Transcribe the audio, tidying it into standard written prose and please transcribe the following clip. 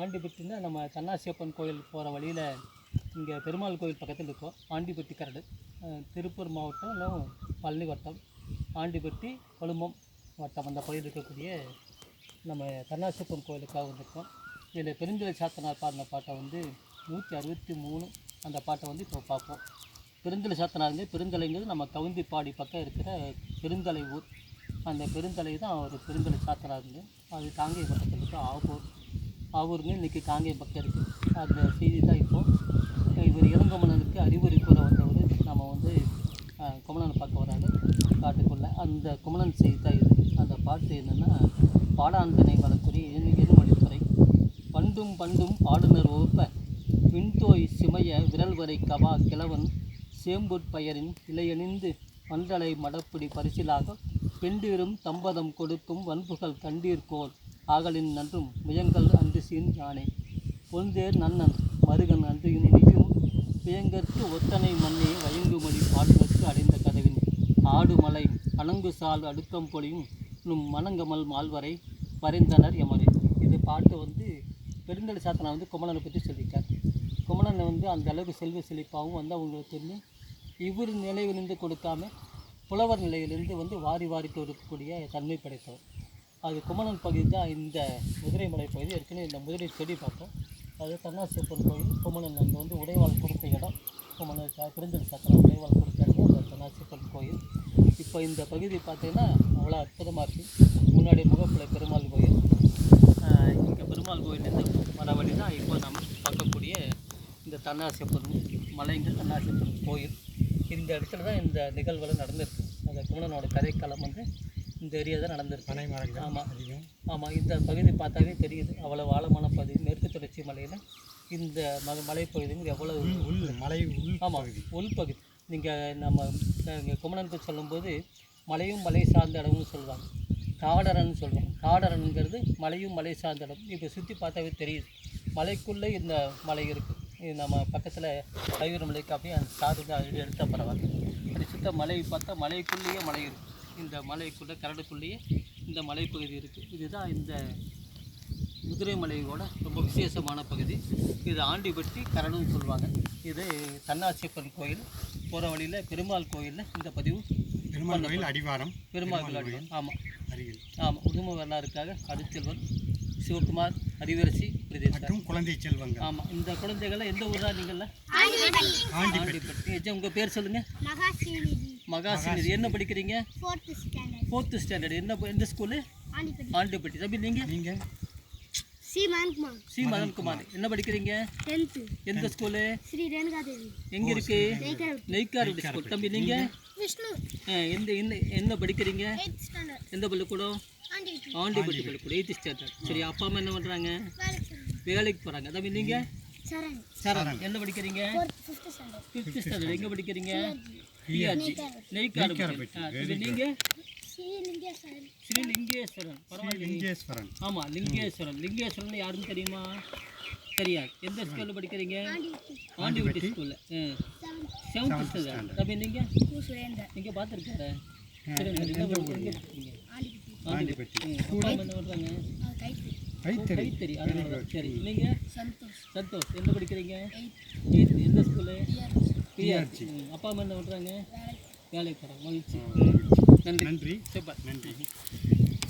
ஆண்டிப்பட்டினா நம்ம தன்னாசியப்பன் கோயில் போகிற வழியில் இங்கே பெருமாள் கோயில் பக்கத்தில் இருக்கோம். ஆண்டிப்பட்டி கரடு, திருப்பூர் மாவட்டம், இல்லை பழனி வட்டம், ஆண்டிப்பட்டி கொழும்பம் வட்டம் அந்த பகுதியில் இருக்கக்கூடிய நம்ம தன்னாசியப்பன் கோயிலுக்காக வந்திருக்கோம். இதில் பெருந்தலை சாத்தனார் பாடின பாட்டை வந்து 163 அந்த பாட்டை வந்து இப்போ பார்ப்போம். பெருந்தலை சாத்தனாருங்க, பெருந்தலைங்கிறது நம்ம கவுந்திப்பாடி பக்கம் இருக்கிற பெருந்தலை ஊர். அந்த பெருந்தலை தான் அவர் பெருந்தலை சாத்தனாருங்க. அது காங்கேயம் பக்கத்தில் இருக்க ஆவூருங்க. இன்றைக்கி காங்கேயம் பக்கம் இருக்குது. அந்த செய்தி தான் இப்போது இவர் இளங்கொமனனுக்கு அறிவுரை கூற வந்தவர். நம்ம வந்து கொமனனை பார்க்க வராங்க காட்டுக்குள்ளே. அந்த கொமனன் செய்தி தான் இது. அந்த பாட்டு என்னென்னா, பாடாந்தனை வளர்க்குறி எருமணித்துறை பண்டும் பண்டும் பாடுனர் வகுப்ப விண்தோய் சிமைய விரல்வரை கவா கிழவன் சேம்புட்பயரின் இலையணிந்து மண்டலை மடப்பிடி பரிசிலாக பெண்டிரும் தம்பதம் கொடுக்கும் வன்புகள் கண்டீர்கோள் ஆகலின் நன்றும் முயங்கள் அன்று சீன் யானே பொந்தேர் நன்னன் மருகன் அன்று இனியும் பியங்கற்கு ஒத்தனை மண்ணே வயங்குமொழி பாடுவதற்கு அடைந்த கதவின் ஆடுமலை அணங்கு சால் அடுக்கம் பொழியும் நும் மணங்கமல் மால்வரை வரைந்தனர் எமரே. இது பாட்டு வந்து பெருந்தலை சாத்தனா வந்து கொமனனை பற்றி சொல்லிட்டார். கொமனனை வந்து அந்த அளவுக்கு செல்வ செழிப்பாகவும் வந்து அவங்களுக்கு தெரியும். இவர் நிலையிலிருந்து கொடுக்காம புலவர் நிலையிலிருந்து வந்து வாரி வாரி கொடுக்கக்கூடிய தன்மை படைத்தவர். அது கொமனன் பகுதி தான் இந்த முதிரை மலை பகுதி. ஏற்கனவே இந்த முதிரை செடி பார்த்தோம். அது தன்னாசியப்பன் கோயில். கொமனன் அங்கே வந்து உடைவாள் கொடுத்த இடம். கொமனன் பெருந்தலை சாத்தனா உடைவாள் கொடுத்த இடம் அந்த தன்னாசியப்பன் கோயில். இப்போ இந்த பகுதி பார்த்திங்கன்னா அவ்வளோ அற்புதமாக இருக்குது. முன்னாடி முகப்பிள்ளை பெருமாள் கோயில், இங்கே பெருமாள் கோயிலேருந்து வர வழி தான் இப்போ நம்ம பார்க்கக்கூடிய இந்த தன்னாசியப்பன் மலைங்க, தன்னாசியப்பன் கோயில். இந்த இடத்துல தான் இந்த நிகழ்வுகள் நடந்திருக்கு. அந்த கொமனனோட கதைக்களம் வந்து இந்த ஏரியா தான் நடந்திருக்கு. பனை மரங்கள். ஆமாம் இந்த பகுதி பார்த்தாவே தெரியுது அவ்வளோ ஆழமான பகுதி. மேற்கு தொடர்ச்சி மலையில் இந்த மலைப்பகுதிங்க எவ்வளோ மலை உள்பகுதி. நீங்கள் நம்ம இங்கே கொமனனுக்கு சொல்லும்போது மலையும் மலை சார்ந்த இடம்னு சொல்லுவாங்க. காடரன்னு சொல்லுவாங்க. காடரனுங்கிறது மலையும் மலை சார்ந்த இடம். இப்போ சுற்றி பார்த்தாவே தெரியுது மலைக்குள்ளே இந்த மலை இருக்குது. இது நம்ம பக்கத்தில் கைவிர மலைக்கு அப்படியே அந்த சார்ந்து எடுத்தால் பரவாயில்ல. அப்படி சுத்த மலை பார்த்தா மலைக்குள்ளேயே மலை இருக்குது. இந்த மலைக்குள்ளே கரடுக்குள்ளேயே இந்த மலைப்பகுதி இருக்குது. இதுதான் இந்த முதிரை மலையோட ரொம்ப விசேஷமான பகுதி. இது ஆண்டிப்பட்டி கரடுன்னு சொல்லுவாங்க. இது தன்னாசியப்பன் கோயில் போகிற வழியில் பெருமாள் கோயிலில் இந்த பதிவு. பெருமாள் கோயில் அடிவாரம். பெருமாள் கோயில் அடிவாரம். ஆமாம் உதும வரலாறுக்காக அருட்செல்வன் சிவகுமார், அறிவரசி, பிரதேசம், குழந்தை செல்வங்க. ஆமாம் இந்த குழந்தைகளை எந்த ஊரா நீங்கள? ஆண்டிப்பட்டி. உங்கள் பேர் சொல்லுங்கள். மகாசினிதி. என்ன படிக்கிறீங்க? 4th standard. எந்த ஸ்கூலு? ஆண்டிப்பட்டி. தம்பி நீங்கள்? சி மதன்குமார். என்ன படிக்கிறீங்க? 10th. எந்த ஸ்கூலு? ஸ்ரீ ரேணுகா தேவி. எங்கே இருக்கு? நெய்க்கார் ஸ்கூல். தம்பி நீங்கள்? விஷ்ணு. என்ன படிக்கிறீங்க? 8th standard. எந்த பள்ளிக்கூடம்? ஆண்டிப்பட்டி பள்ளிக்கூடம். 8th standard. சரி, அப்பா அம்மா என்ன பண்ணுறாங்க? வேலைக்கு போகிறாங்க. தம்பி நீங்கள்? சரண். என்ன படிக்கிறீங்க? 5th standard. எங்கே படிக்கிறீங்க? நெய்க்கார். நீங்கள்? ஸ்ரீலிங்கேஸ்வரன். பரவாயில்ல. ஆமாம் லிங்கேஸ்வரன். லிங்கேஸ்வரன் யாருன்னு தெரியுமா? தெரியாது. எந்த ஸ்கூலில் படிக்கிறீங்க? ஆண்டிப்பட்டி ஸ்கூலில். 7th standard. தம்பி நீங்கள்? நீங்கள் பார்த்துருக்காரு. சரி, என்ன படிக்கிறீங்க? ஆண்டிப்பட்டி. என்ன பண்ணுறாங்க? கைத்தறி. சரி, நீங்கள்? சந்தோஷ். என்ன படிக்கிறீங்க? 8th. எந்த ஸ்கூலு? பிஆர்ஜி. அப்பா அம்மா என்ன பண்ணுறாங்க? வேலைக்கு போகிறாங்க. மகிழ்ச்சி. நன்றி. சூப்பர். நன்றி.